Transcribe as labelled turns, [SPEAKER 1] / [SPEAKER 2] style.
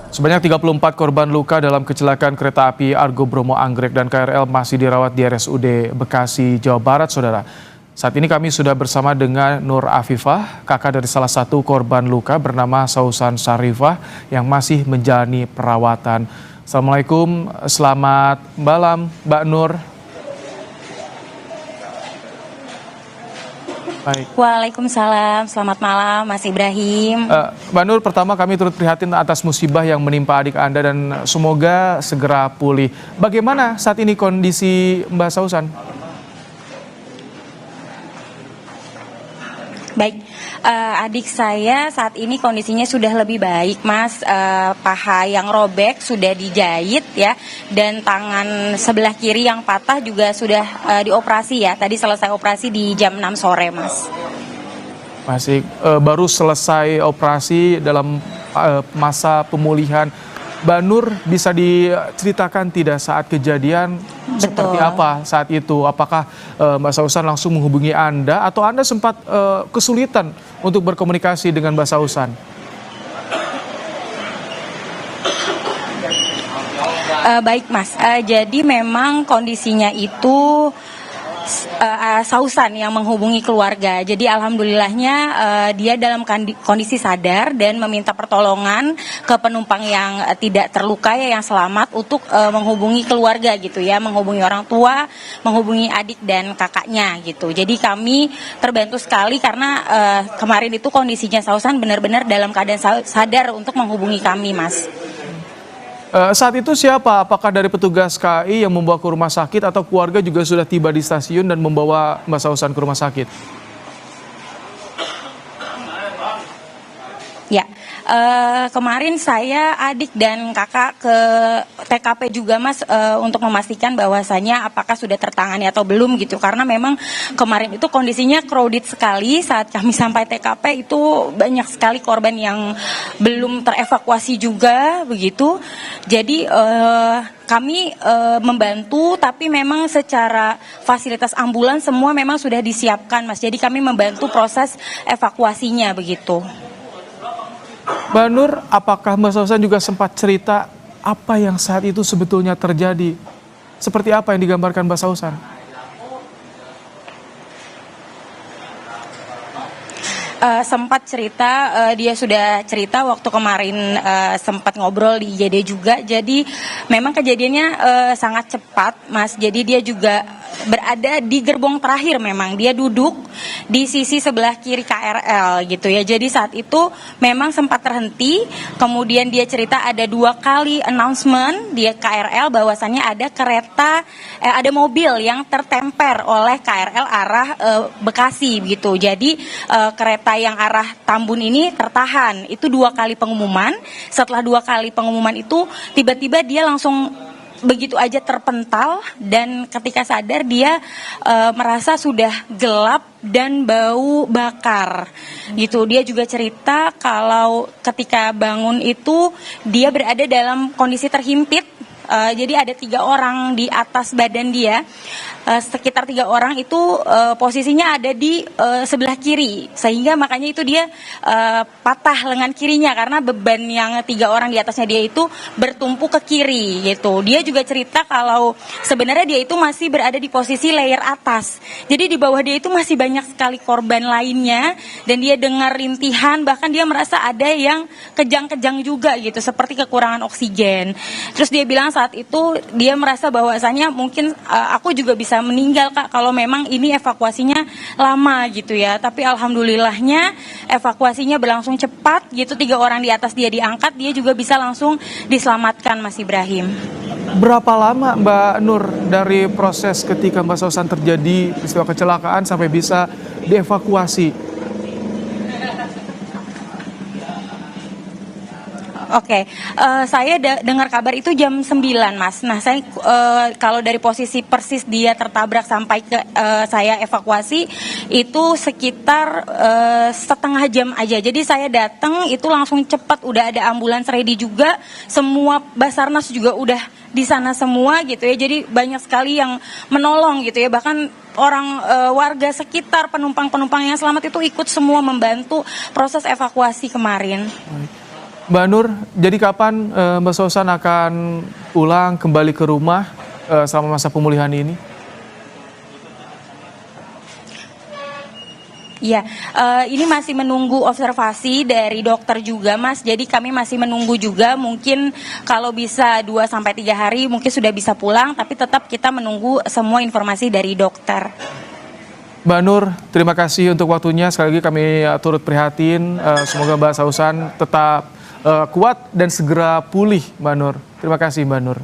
[SPEAKER 1] Sebanyak 34 korban luka dalam kecelakaan kereta api Argo Bromo Anggrek dan KRL masih dirawat di RSUD Bekasi, Jawa Barat, Saudara. Saat ini kami sudah bersama dengan Nur Afifah, kakak dari salah satu korban luka bernama Sausan Sarifah yang masih menjalani perawatan. Assalamualaikum, selamat malam Mbak Nur.
[SPEAKER 2] Baik. Waalaikumsalam, selamat malam Mas Ibrahim.
[SPEAKER 1] Mbak Nur, pertama kami turut prihatin atas musibah yang menimpa adik Anda dan semoga segera pulih. Bagaimana saat ini kondisi Mbak Sausan?
[SPEAKER 2] Baik, adik saya saat ini kondisinya sudah lebih baik, Mas. Paha yang robek sudah dijahit ya, dan tangan sebelah kiri yang patah juga sudah dioperasi ya. Tadi selesai operasi di jam 6 sore, Mas.
[SPEAKER 1] Masih baru selesai operasi dalam masa pemulihan. Mbak Nur, bisa diceritakan tidak saat kejadian seperti apa saat itu? Apakah Mbak Sausan langsung menghubungi Anda atau Anda sempat kesulitan untuk berkomunikasi dengan Mbak Sausan?
[SPEAKER 2] Baik Mas, jadi memang kondisinya itu Sausan yang menghubungi keluarga. Jadi alhamdulillahnya dia dalam kondisi sadar dan meminta pertolongan ke penumpang yang tidak terluka ya, yang selamat, untuk menghubungi keluarga gitu ya, menghubungi orang tua, menghubungi adik dan kakaknya gitu. Jadi kami terbantu sekali karena kemarin itu kondisinya Sausan benar-benar dalam keadaan sadar untuk menghubungi kami, Mas.
[SPEAKER 1] Saat itu siapa? Apakah dari petugas KAI yang membawa ke rumah sakit atau keluarga juga sudah tiba di stasiun dan membawa Mbak Sausan ke rumah sakit?
[SPEAKER 2] Ya, kemarin saya, adik dan kakak ke TKP juga Mas, untuk memastikan bahwasannya apakah sudah tertangani atau belum gitu. Karena memang kemarin itu kondisinya crowded sekali saat kami sampai TKP, itu banyak sekali korban yang belum terevakuasi juga begitu. Jadi kami membantu, tapi memang secara fasilitas ambulans semua memang sudah disiapkan Mas. Jadi kami membantu proses evakuasinya begitu.
[SPEAKER 1] Mbak Nur, apakah Mbak Sausan juga sempat cerita apa yang saat itu sebetulnya terjadi? Seperti apa yang digambarkan Mbak Sausan?
[SPEAKER 2] Sempat cerita, dia sudah cerita waktu kemarin sempat ngobrol di IGD juga. Jadi memang kejadiannya sangat cepat Mas. Jadi dia juga berada di gerbong terakhir, memang dia duduk di sisi sebelah kiri KRL gitu ya. Jadi saat itu memang sempat terhenti. Kemudian dia cerita ada 2 kali announcement di KRL bahwasannya ada kereta, ada mobil yang tertemper oleh KRL arah Bekasi gitu. Jadi kereta yang arah Tambun ini tertahan. Itu 2 kali pengumuman. Setelah 2 kali pengumuman itu tiba-tiba dia langsung begitu aja terpental, dan ketika sadar dia merasa sudah gelap dan bau bakar gitu. Dia juga cerita kalau ketika bangun itu dia berada dalam kondisi terhimpit. Jadi ada 3 orang di atas badan dia, sekitar 3 orang itu posisinya ada di sebelah kiri, sehingga makanya itu dia patah lengan kirinya karena beban yang 3 orang di atasnya dia itu bertumpu ke kiri gitu. Dia juga cerita kalau sebenarnya dia itu masih berada di posisi layer atas, jadi di bawah dia itu masih banyak sekali korban lainnya, dan dia dengar rintihan, bahkan dia merasa ada yang kejang-kejang juga gitu, seperti kekurangan oksigen. Terus dia bilang saat itu dia merasa bahwasanya mungkin aku juga bisa meninggal Kak kalau memang ini evakuasinya lama gitu ya. Tapi alhamdulillahnya evakuasinya berlangsung cepat gitu. 3 orang di atas dia diangkat, dia juga bisa langsung diselamatkan Mas Ibrahim.
[SPEAKER 1] Berapa lama Mbak Nur dari proses ketika Mbak Sausan terjadi peristiwa kecelakaan sampai bisa dievakuasi?
[SPEAKER 2] Oke, saya dengar kabar itu jam 9 Mas. Nah saya kalau dari posisi persis dia tertabrak sampai ke saya evakuasi itu sekitar setengah jam aja. Jadi saya datang itu langsung cepat, udah ada ambulans ready juga, semua Basarnas juga udah di sana semua gitu ya. Jadi banyak sekali yang menolong gitu ya. Bahkan orang warga sekitar, penumpang-penumpang yang selamat itu ikut semua membantu proses evakuasi kemarin.
[SPEAKER 1] Mbak Nur, jadi kapan Mbak Susan akan pulang kembali ke rumah selama masa pemulihan ini?
[SPEAKER 2] Iya, ini masih menunggu observasi dari dokter juga, Mas. Jadi kami masih menunggu juga, mungkin kalau bisa 2 sampai 3 hari mungkin sudah bisa pulang, tapi tetap kita menunggu semua informasi dari dokter.
[SPEAKER 1] Mbak Nur, terima kasih untuk waktunya. Sekali lagi kami turut prihatin. Semoga Mbak Susan tetap kuat dan segera pulih, Mbak Nur. Terima kasih, Mbak Nur.